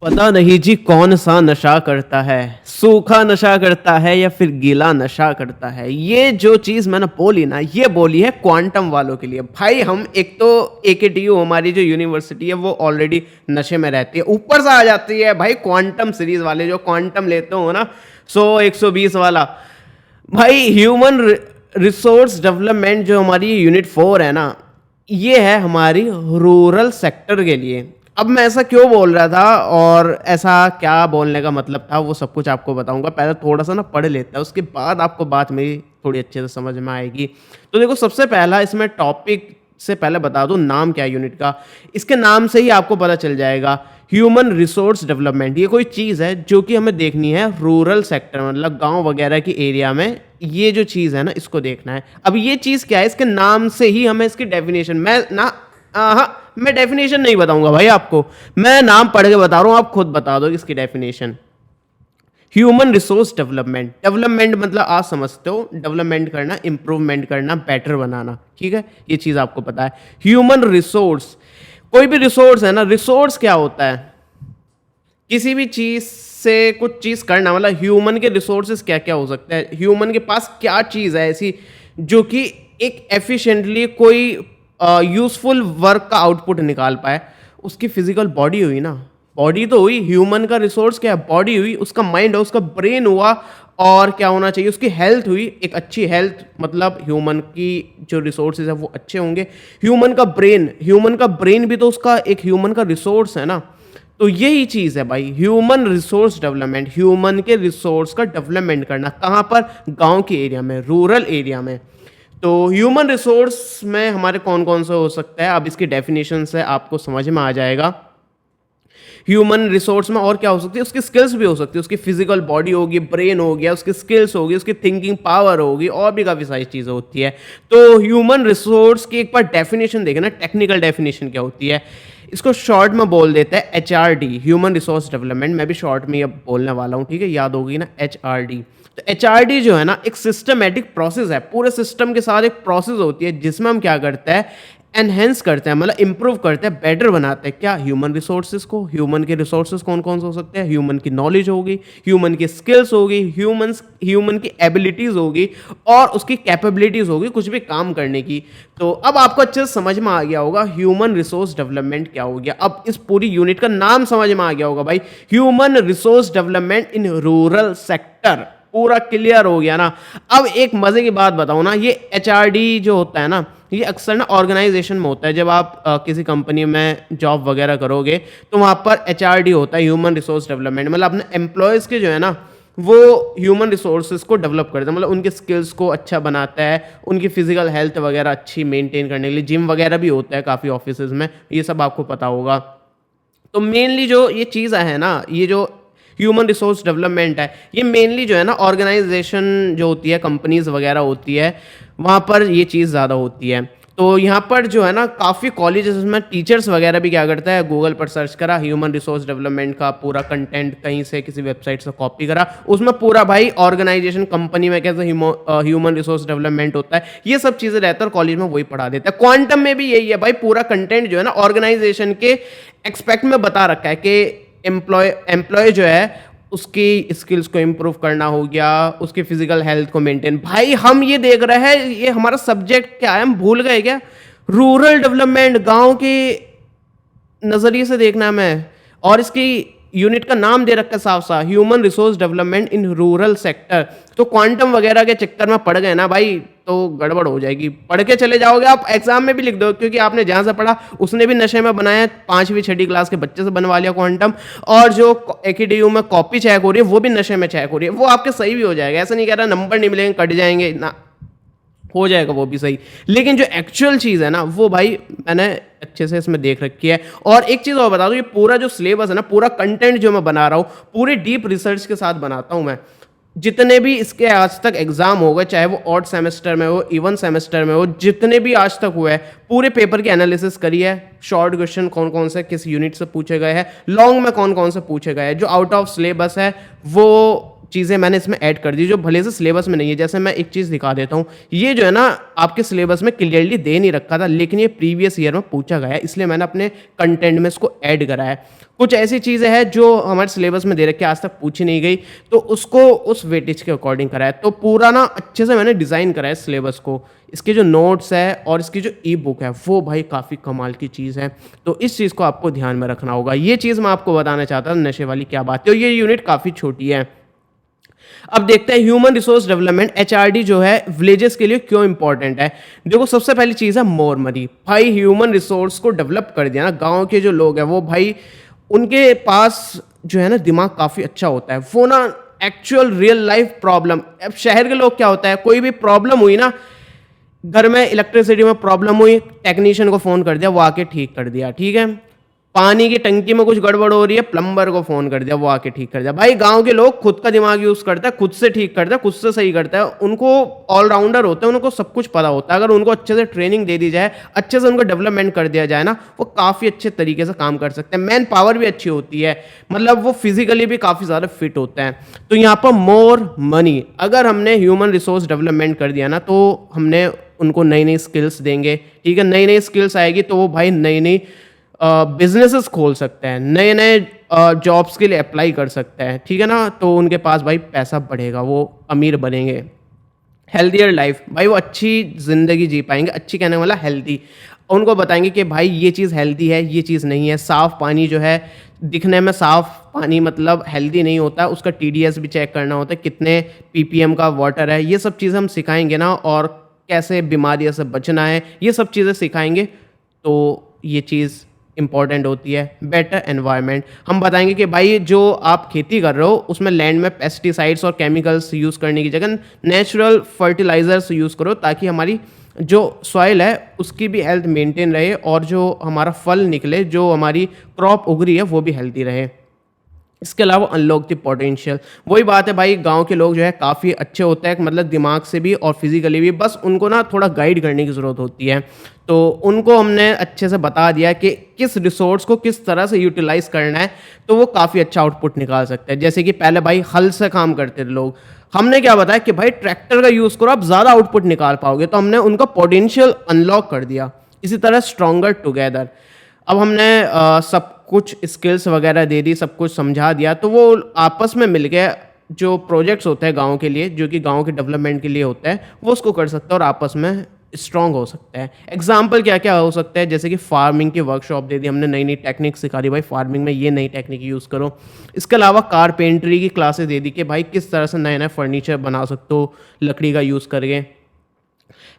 पता नहीं जी कौन सा नशा करता है, सूखा नशा करता है या फिर गीला नशा करता है। ये जो चीज़ मैंने बोली ना, ये बोली है क्वांटम वालों के लिए। भाई हम एक तो एकेटीयू हमारी जो यूनिवर्सिटी है वो ऑलरेडी नशे में रहती है, ऊपर से आ जाती है भाई क्वांटम सीरीज वाले जो क्वांटम लेते हो ना 100 120 वाला। भाई ह्यूमन रिसोर्स डेवलपमेंट जो हमारी यूनिट 4 है ना, ये है हमारी रूरल सेक्टर के लिए। अब मैं ऐसा क्यों बोल रहा था और ऐसा क्या बोलने का मतलब था, वो सब कुछ आपको बताऊंगा। पहले थोड़ा सा ना पढ़ लेता है, उसके बाद आपको बात मेरी थोड़ी अच्छे से समझ में आएगी। तो देखो, सबसे पहला इसमें टॉपिक से पहले बता दूं नाम क्या है यूनिट का। इसके नाम से ही आपको पता चल जाएगा, ह्यूमन रिसोर्स डेवलपमेंट। ये कोई चीज़ है जो कि हमें देखनी है रूरल सेक्टर, मतलब गांव वगैरह की एरिया में। ये जो चीज़ है ना, इसको देखना है। अब ये चीज़ क्या है, इसके नाम से ही हमें इसकी डेफिनेशन, मैं डेफिनेशन नहीं बताऊंगा भाई आपको, मैं नाम पढ़ के बता रहा हूं, आप खुद बता दो इसकी definition. Human resource development, development मतलब आप समझते हो, डेवलपमेंट करना, इंप्रूवमेंट करना, बेटर बनाना, ठीक है, ये चीज़ आपको पता है। ह्यूमन रिसोर्स, कोई भी रिसोर्स है ना, रिसोर्स क्या होता है, किसी भी चीज़ से कुछ चीज़ करना, मतलब ह्यूमन के रिसोर्सेज क्या क्या हो सकते हैं, ह्यूमन के पास क्या चीज़ है ऐसी जो कि एक एफिशिएंटली कोई यूजफुल वर्क का आउटपुट निकाल पाए। उसकी फिजिकल बॉडी हुई ना, बॉडी तो हुई, ह्यूमन का रिसोर्स क्या है, बॉडी हुई, उसका माइंड हुआ, उसका ब्रेन हुआ, और क्या होना चाहिए, उसकी हेल्थ हुई, एक अच्छी हेल्थ, मतलब ह्यूमन की जो रिसोर्सेज है वो अच्छे होंगे। ह्यूमन का ब्रेन भी तो उसका एक ह्यूमन का रिसोर्स है ना। तो यही चीज़ है भाई, ह्यूमन रिसोर्स डेवलपमेंट, ह्यूमन के रिसोर्स का डेवलपमेंट करना। कहाँ पर, गांव के एरिया में, रूरल एरिया में। तो ह्यूमन रिसोर्स में हमारे कौन कौन से हो सकता है, अब इसकी डेफिनेशन से आपको समझ में आ जाएगा। ह्यूमन रिसोर्स में और क्या हो सकती है, उसकी स्किल्स भी हो सकती है, उसकी फिजिकल बॉडी होगी, ब्रेन हो गया, उसकी स्किल्स होगी, उसकी थिंकिंग पावर होगी, और भी काफ़ी सारी चीज़ें होती है। तो ह्यूमन रिसोर्स की एक बार डेफिनेशन देखें ना, टेक्निकल डेफिनेशन क्या होती है, इसको शॉर्ट में बोल देते हैं HRD, ह्यूमन रिसोर्स डेवलपमेंट। मैं भी शॉर्ट में अब बोलने वाला हूँ, ठीक है, याद होगी ना, HRD। तो HRD जो है ना, एक सिस्टमेटिक प्रोसेस है, पूरे सिस्टम के साथ एक प्रोसेस होती है जिसमें हम क्या करते हैं, एनहेंस करते हैं, मतलब इंप्रूव करते हैं, बेटर बनाते हैं क्या, ह्यूमन रिसोर्सेज को। ह्यूमन के रिसोर्सेज कौन कौन से हो सकते हैं, ह्यूमन की नॉलेज होगी, ह्यूमन की स्किल्स होगी, ह्यूमन की एबिलिटीज होगी, और उसकी कैपेबिलिटीज होगी कुछ भी काम करने की। तो अब आपको अच्छे से समझ में आ गया होगा ह्यूमन रिसोर्स डेवलपमेंट क्या हो गया। अब इस पूरी यूनिट का नाम समझ में आ गया होगा भाई, human resource development in rural sector, पूरा क्लियर हो गया ना। अब एक मजे की बात बताऊं ना, ये HRD जो होता है ना, ये अक्सर ना ऑर्गेनाइजेशन में होता है। जब आप किसी कंपनी में जॉब वगैरह करोगे तो वहाँ पर HRD होता है, ह्यूमन रिसोर्स डेवलपमेंट, मतलब अपने एम्प्लॉयज़ के जो है ना, वो ह्यूमन रिसोर्सेज को डेवलप करता है, मतलब उनके स्किल्स को अच्छा बनाता है, उनकी फिजिकल हेल्थ वगैरह अच्छी मेंटेन करने के लिए जिम वगैरह भी होता है काफ़ी ऑफिसेज में, ये सब आपको पता होगा। तो मेनली जो ये चीज़ है ना, ये जो ह्यूमन रिसोर्स डेवलपमेंट है, ये मेनली जो है ना ऑर्गेनाइजेशन जो होती है, कंपनीज वगैरह होती है, वहाँ पर ये चीज़ ज़्यादा होती है। तो यहाँ पर जो है ना, काफ़ी कॉलेजेस में टीचर्स वगैरह भी क्या करता है, गूगल पर सर्च करा ह्यूमन रिसोर्स डेवलपमेंट का पूरा कंटेंट, कहीं से किसी वेबसाइट से कॉपी करा, उसमें पूरा भाई ऑर्गेनाइजेशन, कंपनी में कैसे ह्यूमन रिसोर्स डेवलपमेंट होता है, ये सब चीज़ें रहता है, और कॉलेज में वही पढ़ा देता है। क्वांटम में भी यही है भाई, पूरा कंटेंट जो है ना ऑर्गेनाइजेशन के एक्सपेक्ट में बता रखा है कि एम्प्लॉय जो है उसकी स्किल्स को इम्प्रूव करना हो गया, उसकी फिजिकल हेल्थ को मेंटेन। भाई हम ये देख रहे हैं, ये हमारा सब्जेक्ट क्या है, हम भूल गए क्या, रूरल डेवलपमेंट, गांव के नजरिए से देखना है हमें। और इसकी यूनिट का नाम दे रखा है साफ साफ, human resource development in rural sector. तो क्वांटम वगैरह के चक्कर में पड़ गए ना भाई, तो गड़बड़ हो जाएगी। पढ़ के चले जाओगे आप, एग्जाम में भी लिख दो, क्योंकि आपने जहां से पढ़ा उसने भी नशे में बनाया, 5वीं 6वीं क्लास के बच्चे से बनवा लिया क्वांटम, और जो एकेडीयू में कॉपी चेक हो रही है वो भी नशे में चेक हो रही है, वो आपके सही भी हो जाएगा। ऐसा नहीं कह रहा नंबर नहीं मिलेंगे, कट जाएंगे ना, हो जाएगा वो भी सही। लेकिन जो एक्चुअल चीज़ है ना, वो भाई मैंने अच्छे से इसमें देख रखी है। और एक चीज़ और बता दूं, ये पूरा जो सिलेबस है ना, पूरा कंटेंट जो मैं बना रहा हूँ, पूरे डीप रिसर्च के साथ बनाता हूँ मैं। जितने भी इसके आज तक एग्जाम हो गए, चाहे वो ऑड सेमेस्टर में हो, इवन सेमेस्टर में हो, जितने भी आज तक हुए हैं, पूरे पेपर की एनालिसिस करी है। शॉर्ट क्वेश्चन कौन कौन से किस यूनिट से पूछे गए हैं, लॉन्ग में कौन कौन से पूछे गए हैं, जो आउट ऑफ सिलेबस है वो चीज़ें मैंने इसमें ऐड कर दी जो भले से सिलेबस में नहीं है। जैसे मैं एक चीज़ दिखा देता हूँ, ये जो है ना आपके सिलेबस में क्लियरली दे नहीं रखा था, लेकिन ये प्रीवियस ईयर में पूछा गया है, इसलिए मैंने अपने कंटेंट में इसको ऐड करा है। कुछ ऐसी चीज़ें हैं जो हमारे सिलेबस में दे रखी है, आज तक पूछी नहीं गई, तो उसको उस वेटेज के अकॉर्डिंग करा है। तो पूरा ना अच्छे से मैंने डिज़ाइन करा है सिलेबस को। इसके जो नोट्स है और इसकी जो ई बुक है वो भाई काफ़ी कमाल की चीज़ है, तो इस चीज़ को आपको ध्यान में रखना होगा। ये चीज़ मैं आपको बताना चाहता था, नशे वाली क्या बात है। और ये यूनिट काफ़ी छोटी है। अब देखते हैं ह्यूमन रिसोर्स डेवलपमेंट एचआरडी जो है विलेजेस के लिए क्यों इंपॉर्टेंट है। देखो सबसे पहली चीज़ है मोर मनी। भाई ह्यूमन रिसोर्स को डेवलप कर दिया ना, गांव के जो लोग हैं वो भाई उनके पास जो है ना दिमाग काफ़ी अच्छा होता है, वो ना एक्चुअल रियल लाइफ प्रॉब्लम। अब शहर के लोग क्या होता है, कोई भी प्रॉब्लम हुई ना, घर में इलेक्ट्रिसिटी में प्रॉब्लम हुई, टेक्नीशियन को फ़ोन कर दिया, वो आके ठीक कर दिया, ठीक है। पानी की टंकी में कुछ गड़बड़ हो रही है, प्लम्बर को फ़ोन कर दिया, वो आके ठीक कर दिया। भाई गांव के लोग खुद का दिमाग यूज़ करता है, खुद से ठीक करता है, खुद से सही करता है। उनको ऑलराउंडर होते हैं, उनको सब कुछ पता होता है। अगर उनको अच्छे से ट्रेनिंग दे दी जाए, अच्छे से उनको डेवलपमेंट कर दिया जाए ना, वो काफ़ी अच्छे तरीके से काम कर सकते हैं। मैन पावर भी अच्छी होती है, मतलब वो फिजिकली भी काफ़ी ज़्यादा फिट होते हैं। तो यहाँ पर मोर मनी, अगर हमने ह्यूमन रिसोर्स डेवलपमेंट कर दिया ना, तो हमने उनको नई नई स्किल्स देंगे, ठीक है। नई नई स्किल्स आएगी तो वो भाई नई नई बिजनेसेस खोल सकते हैं, नए नए जॉब्स के लिए अप्लाई कर सकते हैं, ठीक है ना। तो उनके पास भाई पैसा बढ़ेगा, वो अमीर बनेंगे। हेल्थियर लाइफ, भाई वो अच्छी ज़िंदगी जी पाएंगे। अच्छी कहने वाला हेल्दी, उनको बताएंगे कि भाई ये चीज़ हेल्दी है, ये चीज़ नहीं है। साफ़ पानी जो है, दिखने में साफ़ पानी मतलब हेल्दी नहीं होता, उसका टीडीएस भी चेक करना होता है, कितने पीपीएम का वाटर है। ये सब चीज़ें हम सिखाएंगे ना, और कैसे बीमारियों से बचना है, ये सब चीज़ें सिखाएंगे, तो ये चीज़ इंपॉर्टेंट होती है। बेटर एनवायरनमेंट, हम बताएंगे कि भाई जो आप खेती कर रहे हो उसमें लैंड में पेस्टिसाइड्स और केमिकल्स यूज़ करने की जगह नेचुरल फर्टिलाइजर्स यूज़ करो, ताकि हमारी जो सॉइल है उसकी भी हेल्थ मेंटेन रहे, और जो हमारा फल निकले, जो हमारी क्रॉप उग रही है वो भी हेल्दी रहे। इसके अलावा अनलॉक द पोटेंशियल, वही बात है भाई, गांव के लोग जो है काफ़ी अच्छे होते हैं, मतलब दिमाग से भी और फिजिकली भी, बस उनको ना थोड़ा गाइड करने की ज़रूरत होती है। तो उनको हमने अच्छे से बता दिया कि किस रिसोर्स को किस तरह से यूटिलाइज करना है, तो वो काफ़ी अच्छा आउटपुट निकाल सकते हैं। जैसे कि पहले भाई हल से काम करते थे लोग, हमने क्या बताया कि भाई ट्रैक्टर का यूज़ करो, आप ज़्यादा आउटपुट निकाल पाओगे, तो हमने उनका पोटेंशियल अनलॉक कर दिया। इसी तरह स्ट्रॉन्गर टुगेदर, अब हमने सब कुछ स्किल्स वगैरह दे दी, सब कुछ समझा दिया, तो वो आपस में मिल के जो प्रोजेक्ट्स होते हैं गांव के लिए, जो कि गांव के डेवलपमेंट के लिए होता है, वो उसको कर सकते हैं और आपस में स्ट्रांग हो सकते हैं। एग्जाम्पल क्या क्या हो सकता है, जैसे कि फार्मिंग की वर्कशॉप दे दी हमने, नई नई टेक्निक सिखा दी, भाई फार्मिंग में ये नई टेक्निक यूज़ करो। इसके अलावा कारपेंटरी की क्लासेस दे दी कि भाई किस तरह से नए नए फर्नीचर बना सकते हो लकड़ी का यूज़ करके।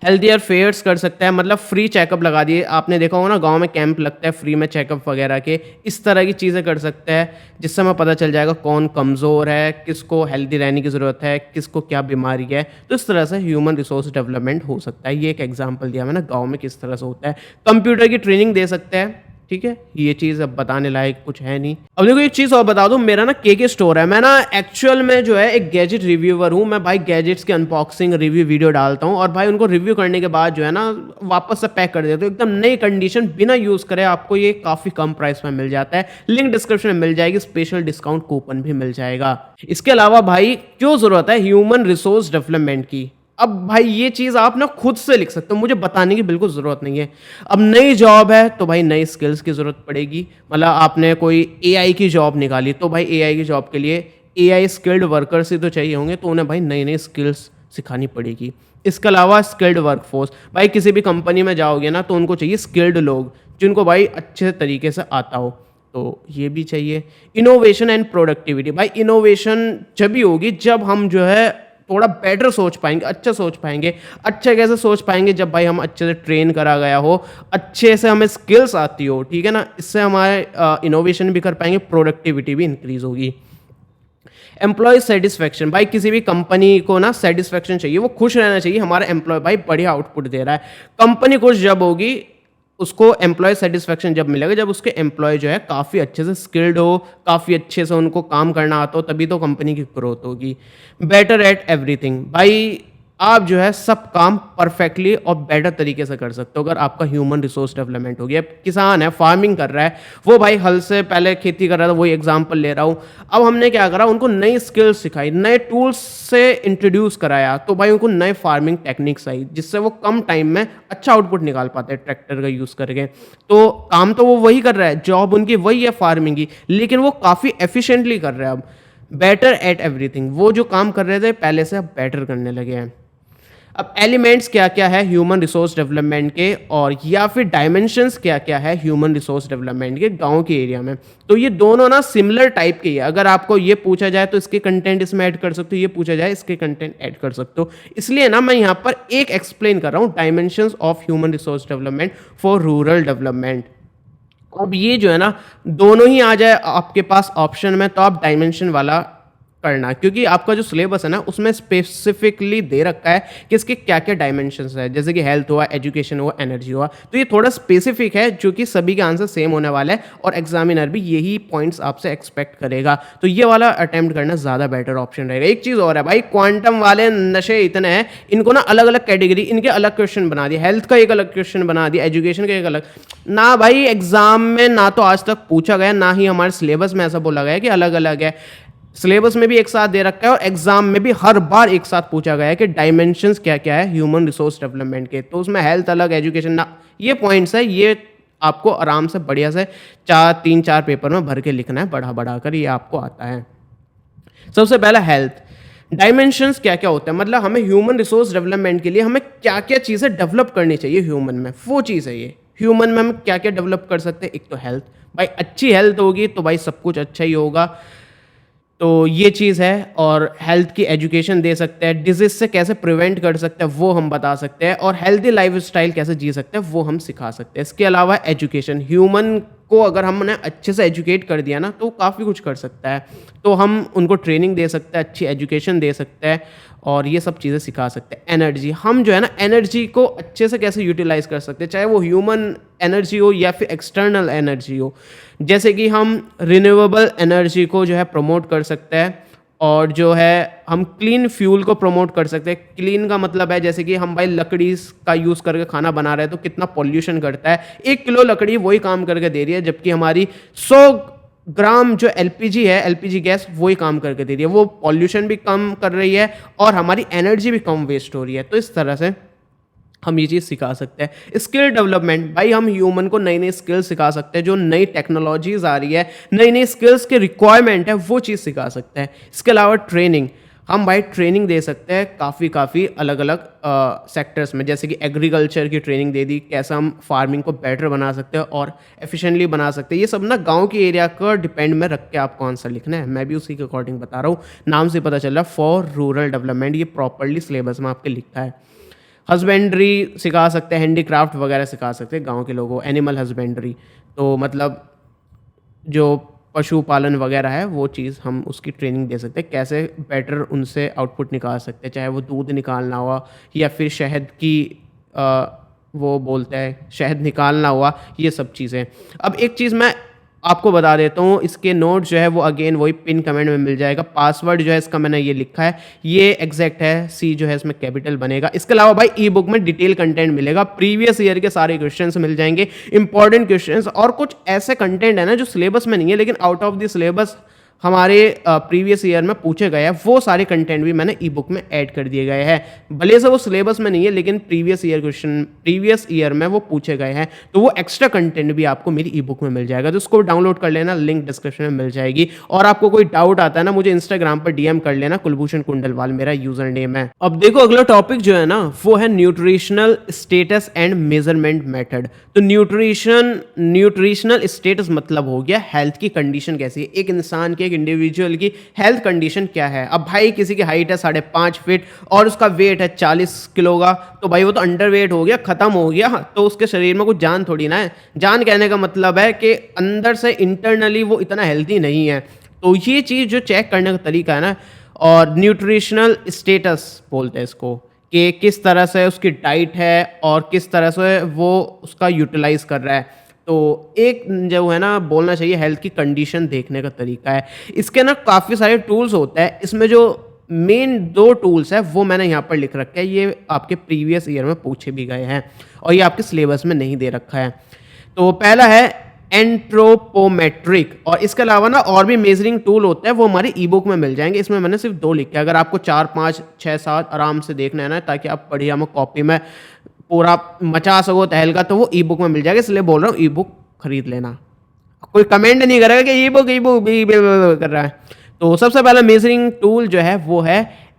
हेल्थियर फेयर्स कर सकता है, मतलब फ्री चेकअप लगा दिए, आपने देखा होगा ना गांव में कैंप लगता है फ्री में चेकअप वगैरह के, इस तरह की चीज़ें कर सकते हैं, जिससे हमें पता चल जाएगा कौन कमज़ोर है, किसको हेल्दी रहने की ज़रूरत है, किसको क्या बीमारी है। तो इस तरह से ह्यूमन रिसोर्स डेवलपमेंट हो सकता है। ये एक एग्जाम्पल दिया मैंने गाँव में किस तरह से होता है। कंप्यूटर की ट्रेनिंग दे सकते हैं, ठीक है, ये चीज़ अब बताने लायक कुछ है नहीं। अब देखो एक चीज़ और बता दूं, मेरा ना के स्टोर है, मैं ना एक्चुअल में जो है एक गैजेट रिव्यूअर हूं। मैं भाई गैजेट्स के अनबॉक्सिंग रिव्यू वीडियो डालता हूं, और भाई उनको रिव्यू करने के बाद जो है ना वापस से पैक कर देता हूं, एकदम नई कंडीशन, बिना यूज़ करे। आपको ये काफ़ी कम प्राइस में मिल जाता है, लिंक डिस्क्रिप्शन में मिल जाएगी, स्पेशल डिस्काउंट कूपन भी मिल जाएगा। इसके अलावा भाई क्यों ज़रूरत है ह्यूमन रिसोर्स डेवलपमेंट की, अब भाई ये चीज़ आप ना खुद से लिख सकते हो, मुझे बताने की बिल्कुल ज़रूरत नहीं है। अब नई जॉब है तो भाई नई स्किल्स की ज़रूरत पड़ेगी, मतलब आपने कोई एआई की जॉब निकाली, तो भाई एआई की जॉब के लिए एआई स्किल्ड वर्कर्स ही तो चाहिए होंगे, तो उन्हें भाई नई नई स्किल्स सिखानी पड़ेगी। इसके अलावा स्किल्ड वर्कफोर्स, भाई किसी भी कंपनी में जाओगे ना तो उनको चाहिए स्किल्ड लोग, जिनको भाई अच्छे तरीके से आता हो, तो ये भी चाहिए। इनोवेशन एंड प्रोडक्टिविटी, भाई इनोवेशन जब भी होगी जब हम जो है थोड़ा बेटर सोच पाएंगे, अच्छा सोच पाएंगे। अच्छे कैसे सोच पाएंगे, जब भाई हम अच्छे से ट्रेन करा गया हो, अच्छे से हमें स्किल्स आती हो, ठीक है ना। इससे हमारे इनोवेशन भी कर पाएंगे, प्रोडक्टिविटी भी इंक्रीज होगी। एम्प्लॉय सेटिस्फैक्शन, भाई किसी भी कंपनी को ना सेटिस्फैक्शन चाहिए, वो खुश रहना चाहिए, हमारा एम्प्लॉय भाई बढ़िया आउटपुट दे रहा है। कंपनी खुश जब होगी, उसको एम्प्लॉय सेटिस्फैक्शन जब मिलेगा, जब उसके एम्प्लॉय जो है काफ़ी अच्छे से स्किल्ड हो, काफ़ी अच्छे से उनको काम करना आता हो, तभी तो कंपनी की ग्रोथ होगी। बेटर एट एवरीथिंग, भाई आप जो है सब काम परफेक्टली और बेटर तरीके से कर सकते हो अगर आपका ह्यूमन रिसोर्स डेवलपमेंट हो गया। किसान है, फार्मिंग कर रहा है, वो भाई हल से पहले खेती कर रहा था, वही एग्जांपल ले रहा हूँ। अब हमने क्या करा, उनको नई स्किल्स सिखाई, नए टूल्स से इंट्रोड्यूस कराया, तो भाई उनको नए फार्मिंग टेक्निक्स आई जिससे वो कम टाइम में अच्छा आउटपुट निकाल पाते हैं ट्रैक्टर का यूज़ करके। तो काम तो वो वही कर रहा है, जॉब उनकी वही है फार्मिंग की, लेकिन वो काफ़ी एफिशिएंटली कर रहे हैं अब, बेटर एट एवरीथिंग। वो जो काम कर रहे थे पहले से अब बेटर करने लगे हैं। अब एलिमेंट्स क्या क्या है ह्यूमन रिसोर्स डेवलपमेंट के, और या फिर डायमेंशंस क्या क्या है ह्यूमन रिसोर्स डेवलपमेंट के गांव के एरिया में, तो ये दोनों ना सिमिलर टाइप के ही है। अगर आपको ये पूछा जाए तो इसके कंटेंट इसमें ऐड कर सकते हो, ये पूछा जाए इसके कंटेंट ऐड कर सकते हो। इसलिए ना मैं यहाँ पर एक एक्सप्लेन कर रहा हूँ, dimensions of human resource development for rural development. अब ये जो है ना, दोनों ही आ जाए आपके पास ऑप्शन में, तो आप डायमेंशन वाला करना, क्योंकि आपका जो सिलेबस है ना उसमें स्पेसिफिकली दे रखा है कि इसके क्या क्या डायमेंशंस है, जैसे कि हेल्थ हुआ, एजुकेशन हुआ, एनर्जी हुआ। तो ये थोड़ा स्पेसिफिक है, जो कि सभी के आंसर सेम होने वाला है और एग्जामिनर भी यही पॉइंट्स आपसे एक्सपेक्ट करेगा। तो ये वाला अटेम्प्ट करना ज़्यादा बेटर ऑप्शन रहेगा। एक चीज़ और है भाई, क्वांटम वाले नशे इतने हैं, इनको ना अलग अलग कैटेगरी, इनके अलग क्वेश्चन बना दिए, हेल्थ का एक अलग क्वेश्चन बना दिया, एजुकेशन का एक अलग। ना भाई एग्जाम में ना तो आज तक पूछा गया, ना ही हमारे सिलेबस में ऐसा बोला गया है कि अलग अलग है। सिलेबस में भी एक साथ दे रखा है और एग्जाम में भी हर बार एक साथ पूछा गया है कि डायमेंशंस क्या क्या है ह्यूमन रिसोर्स डेवलपमेंट के। तो उसमें हेल्थ अलग, एजुकेशन ना, ये पॉइंट्स है, ये आपको आराम से बढ़िया से 3-4 पेपर में भर के लिखना है, बढ़ा बढ़ा कर, ये आपको आता है। सबसे पहला हेल्थ डायमेंशंस क्या क्या होता है, मतलब हमें ह्यूमन रिसोर्स डेवलपमेंट के लिए हमें क्या क्या चीज़ें डेवलप करनी चाहिए ह्यूमन में, वो चीज़ है ये। ह्यूमन में हम क्या क्या डेवलप कर सकते हैं, एक तो हेल्थ, भाई अच्छी हेल्थ होगी तो भाई सब कुछ अच्छा ही होगा, तो ये चीज़ है। और हेल्थ की एजुकेशन दे सकते हैं, डिजीज से कैसे प्रिवेंट कर सकते हैं वो हम बता सकते हैं, और हेल्दी लाइफस्टाइल कैसे जी सकते हैं वो हम सिखा सकते हैं। इसके अलावा एजुकेशन, ह्यूमन को अगर हमने अच्छे से एजुकेट कर दिया ना तो काफ़ी कुछ कर सकता है। तो हम उनको ट्रेनिंग दे सकते हैं, अच्छी एजुकेशन दे सकते हैं, और ये सब चीज़ें सिखा सकते हैं। एनर्जी, हम जो है ना एनर्जी को अच्छे से कैसे यूटिलाइज कर सकते हैं, चाहे वो ह्यूमन एनर्जी हो या फिर एक्सटर्नल एनर्जी हो। जैसे कि हम रिन्यूएबल एनर्जी को जो है प्रमोट कर सकते हैं, और जो है हम क्लीन फ्यूल को प्रमोट कर सकते हैं। क्लीन का मतलब है जैसे कि हम भाई लकड़ी का यूज़ करके खाना बना रहे हैं तो कितना पॉल्यूशन करता है, 1 किलो लकड़ी वही काम करके दे रही है, जबकि हमारी 100 ग्राम जो एलपीजी है, एलपीजी गैस वही काम करके दे रही है। वो पॉल्यूशन भी कम कर रही है और हमारी एनर्जी भी कम वेस्ट हो रही है। तो इस तरह से हम ये चीज़ सिखा सकते हैं। स्किल डेवलपमेंट, भाई हम ह्यूमन को नई नई स्किल्स सिखा सकते हैं, जो नई टेक्नोलॉजीज आ रही है, नई नई स्किल्स के रिक्वायरमेंट है वो चीज़ सिखा सकते हैं। इसके अलावा ट्रेनिंग, हम भाई ट्रेनिंग दे सकते हैं काफ़ी अलग अलग सेक्टर्स में, जैसे कि एग्रीकल्चर की ट्रेनिंग दे दी, कैसे हम फार्मिंग को बेटर बना सकते हैं और एफिशिएंटली बना सकते हैं। ये सब ना गांव के एरिया का डिपेंड में रख के आपको आंसर लिखना है, मैं भी उसी के अकॉर्डिंग बता रहा हूँ। नाम से पता चल रहा है फॉर रूरल डेवलपमेंट, ये प्रॉपरली सिलेबस में आपके लिखा है। हस्बेंड्री सिखा सकते हैं, हैंडीक्राफ्ट वगैरह सिखा सकते हैं गांव के लोगों को, एनिमल हस्बेंड्री, तो मतलब जो पशुपालन वगैरह है वो चीज़ हम उसकी ट्रेनिंग दे सकते हैं, कैसे बेटर उनसे आउटपुट निकाल सकते हैं, चाहे वो दूध निकालना हुआ या फिर शहद की वो बोलते हैं शहद निकालना हुआ, ये सब चीज़ें। अब एक चीज़ मैं आपको बता देता हूँ, इसके नोट जो है वो अगेन वही पिन कमेंट में मिल जाएगा। पासवर्ड जो है इसका मैंने ये लिखा है, ये एग्जैक्ट है, सी जो है इसमें कैपिटल बनेगा। इसके अलावा भाई ई बुक में डिटेल कंटेंट मिलेगा, प्रीवियस ईयर के सारे क्वेश्चंस मिल जाएंगे, इंपॉर्टेंट क्वेश्चंस, और कुछ ऐसे कंटेंट है ना जो सिलेबस में नहीं है लेकिन आउट ऑफ द सिलेबस हमारे प्रीवियस ईयर में पूछे गए हैं, वो सारे कंटेंट भी मैंने ई बुक में ऐड कर दिए गए हैं। भले से वो सिलेबस में नहीं है लेकिन प्रीवियस ईयर में वो पूछे गए हैं, तो वो एक्स्ट्रा कंटेंट भी आपको मेरी ई बुक में मिल जाएगा, तो उसको डाउनलोड कर लेना, लिंक डिस्क्रिप्शन में मिल जाएगी। और आपको कोई डाउट आता है ना, मुझे इंस्टाग्राम पर डीएम कर लेना, कुलभूषण कुंडलवाल मेरा यूजर नेम है। अब देखो अगला टॉपिक जो है ना वो है nutritional status and measurement method. तो न्यूट्रिशनल स्टेटस मतलब हो गया हेल्थ की कंडीशन कैसी है, एक इंसान की, एक इंडिविजुअल की हेल्थ कंडीशन क्या है। अब भाई किसी की हाइट है 5.5 फीट और उसका वेट है 40 किलो का, तो भाई वो तो अंडर वेट हो गया, खत्म हो गया, तो उसके शरीर में कुछ जान थोड़ी ना है। जान कहने का मतलब है कि अंदर से इंटरनली वो इतना हेल्थी नहीं है। तो ये चीज़ जो चेक करने का तरीका है ना, और न्यूट्रिशनल स्टेटस बोलते हैं इसको, कि किस तरह से उसकी डाइट है और किस तरह से वो उसका यूटिलाइज कर रहा है। तो एक जो है ना बोलना चाहिए हेल्थ की कंडीशन देखने का तरीका है। इसके ना काफ़ी सारे टूल्स होते हैं, इसमें जो मेन 2 टूल्स हैं वो मैंने यहाँ पर लिख रखे हैं, ये आपके प्रीवियस ईयर में पूछे भी गए हैं और ये आपके सिलेबस में नहीं दे रखा है। तो पहला है एंट्रोपोमेट्रिक, और इसके अलावा ना और भी मेजरिंग टूल होते हैं, वो हमारी ई बुक में मिल जाएंगे। इसमें मैंने सिर्फ 2 लिखे हैं। अगर आपको 4 5 6 7 आराम से देखना है ना, ताकि आप बढ़िया में कॉपी में पूरा मचा सको तहलका, तो वो ई बुक में मिल जाएगा। इसलिए बोल रहा हूँ ई बुक खरीद लेना। कोई कमेंट नहीं करेगा कि ई बुक कर रहा है। तो सबसे पहला मेजरिंग टूल जो है वो है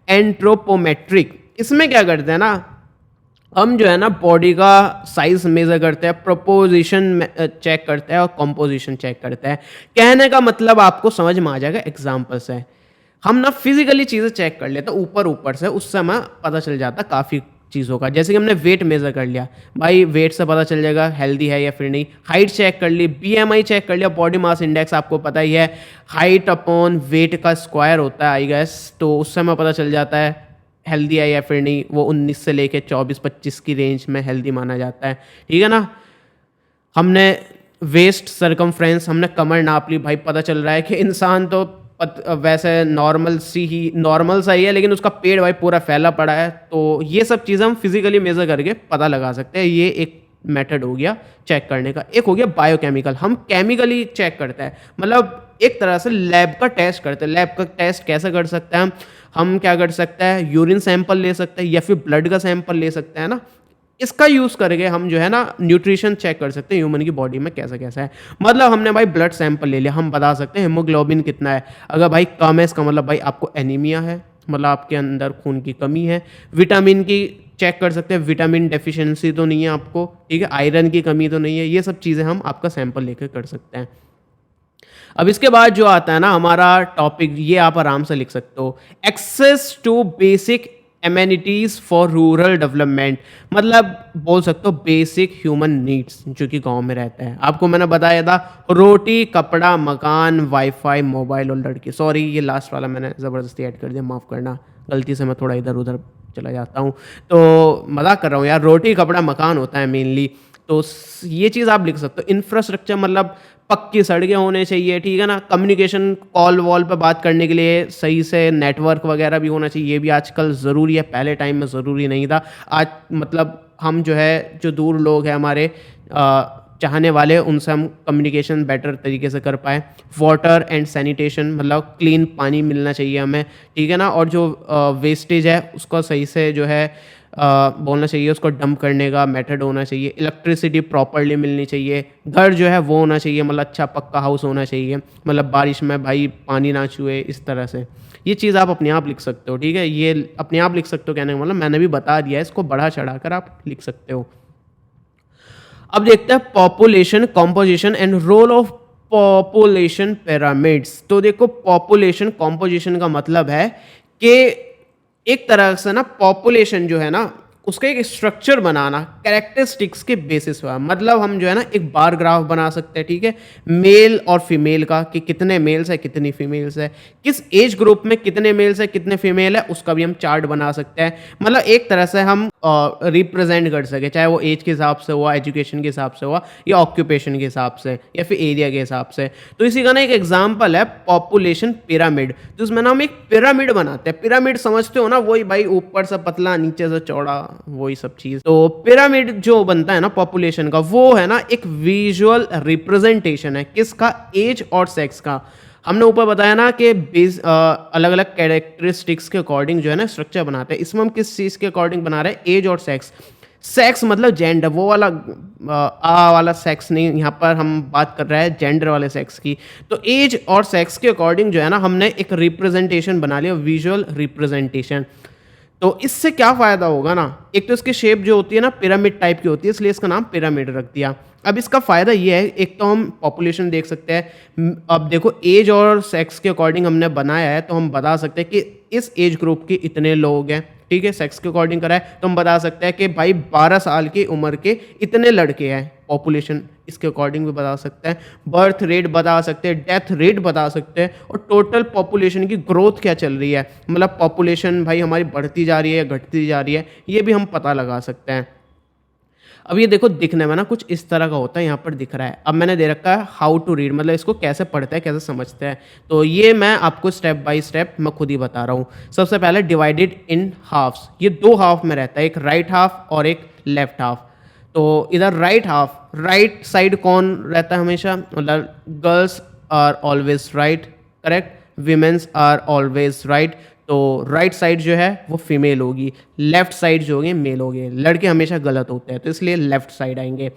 एंट्रोपोमेट्रिक। इसमें क्या करते हैं ना, हम जो है ना बॉडी का साइज मेजर करते हैं, प्रोपोजिशन चेक करते हैं और कंपोजिशन चेक करते हैं। कहने का मतलब आपको समझ में आ जाएगा एग्जांपल से। हम ना फिजिकली चीज़ें चेक कर लेते हैं ऊपर ऊपर से, उससे हमें पता चल जाता है काफ़ी चीज़ों का। जैसे कि हमने वेट मेजर कर लिया, भाई वेट से पता चल जाएगा हेल्दी है या फिर नहीं। हाइट चेक कर ली, बीएमआई चेक कर लिया, बॉडी मास इंडेक्स आपको पता ही है, हाइट अपॉन वेट का स्क्वायर होता है आई गेस, तो उससे हमें पता चल जाता है हेल्दी है या फिर नहीं। वो 19 से लेके 24-25 की रेंज में हेल्दी माना जाता है, ठीक है ना। हमने वेस्ट सरकमफ्रेंस, हमने कमर नाप ली, भाई पता चल रहा है कि इंसान तो वैसे नॉर्मल सा ही है, लेकिन उसका पेट भाई पूरा फैला पड़ा है। तो ये सब चीज़ें हम फिजिकली मेजर करके पता लगा सकते हैं। ये एक मेथड हो गया चेक करने का। एक हो गया बायोकेमिकल, हम केमिकली चेक करते हैं, मतलब एक तरह से लैब का टेस्ट करते हैं। लैब का टेस्ट कैसे कर सकते हैं हम क्या कर सकते हैं, यूरिन सैंपल ले सकते हैं या फिर ब्लड का सैंपल ले सकते हैं ना। इसका यूज़ करके हम जो है ना न्यूट्रिशन चेक कर सकते हैं ह्यूमन की बॉडी में कैसा कैसा है। मतलब हमने भाई ब्लड सैंपल ले लिया, हम बता सकते हैं हीमोग्लोबिन कितना है। अगर भाई कम है, इसका मतलब भाई आपको एनीमिया है, मतलब आपके अंदर खून की कमी है। विटामिन की चेक कर सकते हैं, विटामिन डेफिशिएंसी तो नहीं है आपको, ठीक है, आयरन की कमी तो नहीं है। ये सब चीज़ें हम आपका सैंपल लेकर कर सकते हैं। अब इसके बाद जो आता है ना हमारा टॉपिक, ये आप आराम से लिख सकते हो, access to basic amenities for rural development. मतलब बोल सकते हो बेसिक ह्यूमन नीड्स जो कि गांव में रहते हैं। आपको मैंने बताया था रोटी, कपड़ा, मकान, वाईफाई, मोबाइल और लड़की। सॉरी, ये लास्ट वाला मैंने ज़बरदस्ती ऐड कर दिया, माफ़ करना, गलती से मैं थोड़ा इधर उधर चला जाता हूँ। तो मजाक कर रहा हूँ यार, रोटी, कपड़ा, मकान होता है मेनली। तो ये चीज़ आप लिख सकते हो। इंफ्रास्ट्रक्चर मतलब पक्की सड़कें होने चाहिए, ठीक है ना। कम्युनिकेशन, कॉल वॉल पे बात करने के लिए सही से नेटवर्क वगैरह भी होना चाहिए। ये भी आजकल ज़रूरी है, पहले टाइम में ज़रूरी नहीं था। आज मतलब हम जो है, जो दूर लोग हैं हमारे चाहने वाले, उनसे हम कम्युनिकेशन बेटर तरीके से कर पाए। वाटर एंड सैनिटेशन, मतलब क्लीन पानी मिलना चाहिए हमें, ठीक है ना। और जो वेस्टेज है उसको सही से जो है बोलना चाहिए, उसको डंप करने का मेथड होना चाहिए। इलेक्ट्रिसिटी प्रॉपरली मिलनी चाहिए। घर जो है वो होना चाहिए, मतलब अच्छा पक्का हाउस होना चाहिए, मतलब बारिश में भाई पानी ना छुए, इस तरह से। ये चीज़ आप अपने आप लिख सकते हो, ठीक है। ये अपने आप लिख सकते हो, कहने का मतलब मैंने भी बता दिया है, इसको बढ़ा चढ़ा कर आप लिख सकते हो। अब देखते हैं population composition and role of population pyramids. तो देखो, पॉपुलेशन कॉम्पोजिशन का मतलब है कि एक तरह से ना पॉपुलेशन जो है ना उसका एक स्ट्रक्चर बनाना कैरेक्टरिस्टिक्स के बेसिस पर। मतलब हम जो है ना एक बार ग्राफ बना सकते हैं, ठीक है, मेल और फीमेल का, कि कितने मेल्स है कितनी फीमेल्स है, किस एज ग्रुप में कितने मेल्स है कितने फीमेल है, उसका भी हम चार्ट बना सकते हैं। मतलब एक तरह से हम रिप्रेजेंट कर सके, चाहे वो एज के हिसाब से हुआ, एजुकेशन के हिसाब से हुआ, या ऑक्यूपेशन के हिसाब से, या फिर एरिया के हिसाब से। तो इसी का ना एक एग्जाम्पल है पॉपुलेशन पिरामिड। तो उसमें ना हम एक पिरामिड बनाते हैं। पिरामिड समझते हो ना, वही भाई ऊपर से पतला नीचे से चौड़ा, वही सब चीज। तो पिरामिड जो बनता है ना पॉपुलेशन का, वो है ना एक विजुअल रिप्रेजेंटेशन है किसका, एज और सेक्स का। हमने ऊपर बताया ना कि अलग अलग कैरेक्टरिस्टिक्स के अकॉर्डिंग जो है ना स्ट्रक्चर बनाते हैं। इसमें हम किस चीज के अकॉर्डिंग बना रहे हैं, एज और सेक्स। सेक्स मतलब जेंडर, वो वाला वाला सेक्स नहीं, यहाँ पर हम बात कर रहे हैं जेंडर वाले सेक्स की। तो एज और सेक्स के अकॉर्डिंग जो है ना हमने एक रिप्रेजेंटेशन बना लिया, विजुअल रिप्रेजेंटेशन। तो इससे क्या फ़ायदा होगा ना, एक तो इसकी शेप जो होती है ना पिरामिड टाइप की होती है, इसलिए इसका नाम पिरामिड रख दिया। अब इसका फ़ायदा ये है, एक तो हम पॉपुलेशन देख सकते हैं। अब देखो, एज और सेक्स के अकॉर्डिंग हमने बनाया है, तो हम बता सकते हैं कि इस एज ग्रुप के इतने लोग हैं, ठीक है। सेक्स के अकॉर्डिंग करा है तो हम बता सकते हैं कि भाई 12 साल की उम्र के इतने लड़के हैं। पॉपुलेशन इसके अकॉर्डिंग भी बता सकते हैं। बर्थ रेट बता सकते हैं, डेथ रेट बता सकते हैं, और टोटल पॉपुलेशन की ग्रोथ क्या चल रही है, मतलब पॉपुलेशन भाई हमारी बढ़ती जा रही है या घटती जा रही है, ये भी हम पता लगा सकते हैं। अब ये देखो दिखने में ना कुछ इस तरह का होता है, यहाँ पर दिख रहा है। अब मैंने दे रखा है हाउ टू रीड, मतलब इसको कैसे पढ़ते हैं, कैसे समझते हैं। तो ये मैं आपको स्टेप बाय स्टेप मैं खुद ही बता रहा हूँ। सबसे पहले डिवाइडेड इन हाफ्स, ये 2 हाफ में रहता है, एक राइट हाफ और एक लेफ्ट हाफ। तो इधर राइट हाफ, राइट साइड कौन रहता है हमेशा, मतलब girls are always right, correct, womens are always right. तो राइट साइड जो है वो फीमेल होगी, लेफ्ट साइड जो होंगे मेल होंगे। लड़के हमेशा गलत होते हैं तो इसलिए लेफ्ट साइड आएंगे।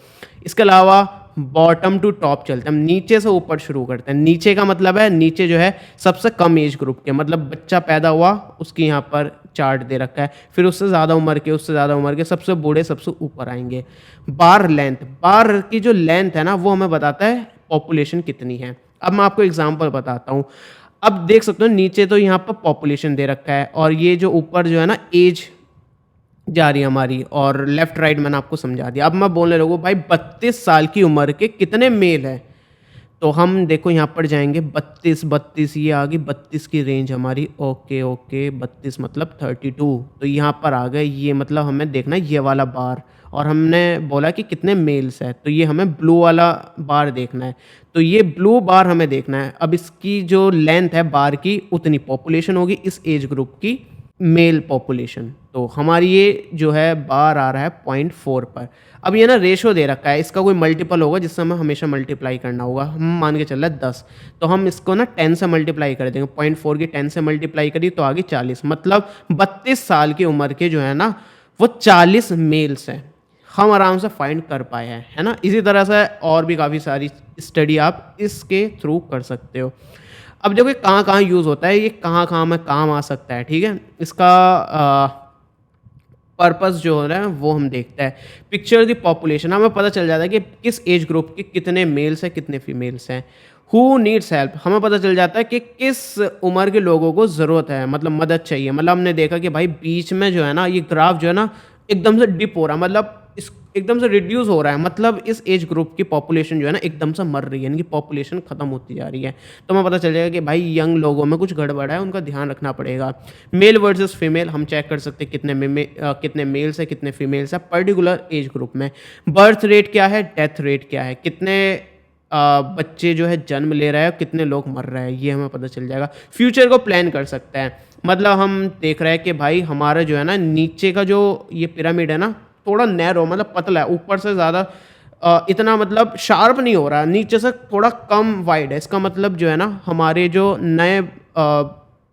इसके अलावा बॉटम टू टॉप चलते हैं, हम नीचे से ऊपर शुरू करते हैं। नीचे का मतलब है नीचे जो है सबसे कम एज ग्रुप के, मतलब बच्चा पैदा हुआ उसकी यहाँ पर चार्ट दे रखा है, फिर उससे ज़्यादा उम्र के, उससे ज़्यादा उम्र के, सबसे बूढ़े सबसे ऊपर आएंगे। बार लेंथ, बार की जो लेंथ है ना वो हमें बताता है पॉपुलेशन कितनी है। अब मैं आपको एग्जांपल बताता हूँ। अब देख सकते हो नीचे तो यहाँ पर पॉपुलेशन दे रखा है और ये जो ऊपर जो है ना एज जा रही है हमारी, और लेफ्ट राइट मैंने आपको समझा दिया। अब मैं बोलने लगूँ भाई 32 साल की उम्र के कितने मेल हैं, तो हम देखो यहाँ पर जाएंगे 32 32, ये आ गई 32 की रेंज हमारी। ओके ओके 32 मतलब 32, तो यहाँ पर आ गए। ये मतलब हमें देखना है ये वाला बार, और हमने बोला कि कितने मेल्स है, तो ये हमें ब्लू वाला बार देखना है। तो ये ब्लू बार हमें देखना है। अब इसकी जो लेंथ है बार की उतनी पॉपुलेशन होगी इस एज ग्रुप की, मेल पॉपुलेशन। तो हमारी ये जो है बार आ रहा है 0.4 पर। अब ये ना रेशो दे रखा है, इसका कोई मल्टीपल होगा जिससे हमें हमेशा मल्टीप्लाई करना होगा। हम मान के चल रहा है 10, तो हम इसको ना 10 से मल्टीप्लाई कर देंगे। 0.4 की 10 से मल्टीप्लाई करी तो आगे 40, मतलब 32 साल की उम्र के जो है ना वो 40 मेल्स हैं। हम आराम से फाइंड कर पाए हैं, है ना। इसी तरह से और भी काफ़ी सारी स्टडी आप इसके थ्रू कर सकते हो। अब देखो ये कहाँ कहाँ यूज़ होता है, ये कहाँ कहाँ में काम आ सकता है, ठीक है। इसका पर्पस जो हो रहा है वो हम देखते हैं। पिक्चर द पॉपुलेशन, हमें पता चल जाता है कि किस एज ग्रुप के कितने मेल्स हैं कितने फीमेल्स हैं। हु नीड्स हेल्प, हमें पता चल जाता है कि किस उम्र के लोगों को ज़रूरत है, मतलब मदद चाहिए। मतलब हमने देखा कि भाई बीच में जो है ना ये ग्राफ जो है ना एकदम से डिप हो रहा है, मतलब इस एकदम से रिड्यूस हो रहा है, मतलब इस एज ग्रुप की पॉपुलेशन जो है ना एकदम से मर रही है, इनकी पॉपुलेशन खत्म होती जा रही है। तो हमें पता चल जाएगा कि भाई यंग लोगों में कुछ गड़बड़ है, उनका ध्यान रखना पड़ेगा। मेल वर्सेस फीमेल हम चेक कर सकते हैं कितने मेल्स है कितने फीमेल्स है पर्टिकुलर एज ग्रुप में। बर्थ रेट क्या है, डेथ रेट क्या है, कितने बच्चे जो है जन्म ले रहे हैं, कितने लोग मर रहे हैं, ये हमें पता चल जाएगा। फ्यूचर को प्लान कर सकते हैं, मतलब हम देख रहे हैं कि भाई हमारा जो है ना नीचे का जो ये पिरामिड है ना थोड़ा नैरो, मतलब पतला है, ऊपर से ज़्यादा इतना मतलब शार्प नहीं हो रहा है, नीचे से थोड़ा कम वाइड है। इसका मतलब जो है ना हमारे जो नए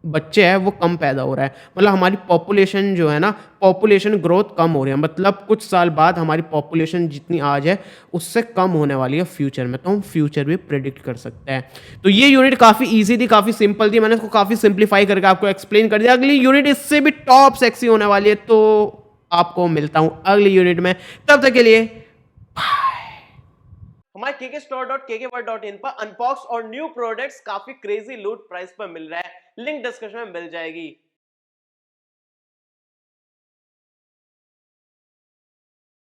बच्चे हैं वो कम पैदा हो रहा है, मतलब हमारी पॉपुलेशन जो है ना पॉपुलेशन ग्रोथ कम हो रही है, मतलब कुछ साल बाद हमारी पॉपुलेशन जितनी आज है उससे कम होने वाली है फ्यूचर में। तो हम फ्यूचर भी प्रेडिक्ट कर सकते हैं। तो ये यूनिट काफ़ी इजी थी, काफ़ी सिंपल थी, मैंने इसको काफ़ी सिंप्लीफाई करके आपको एक्सप्लेन कर दिया। अगली यूनिट इससे भी टॉप सेक्सी होने वाली है, तो आपको मिलता हूं अगली यूनिट में। तब तक के लिए हमारे kkstore.kkworld.in पर अनबॉक्स और न्यू प्रोडक्ट्स काफी क्रेजी लूट प्राइस पर मिल रहा है, लिंक डिस्क्रिप्शन में मिल जाएगी।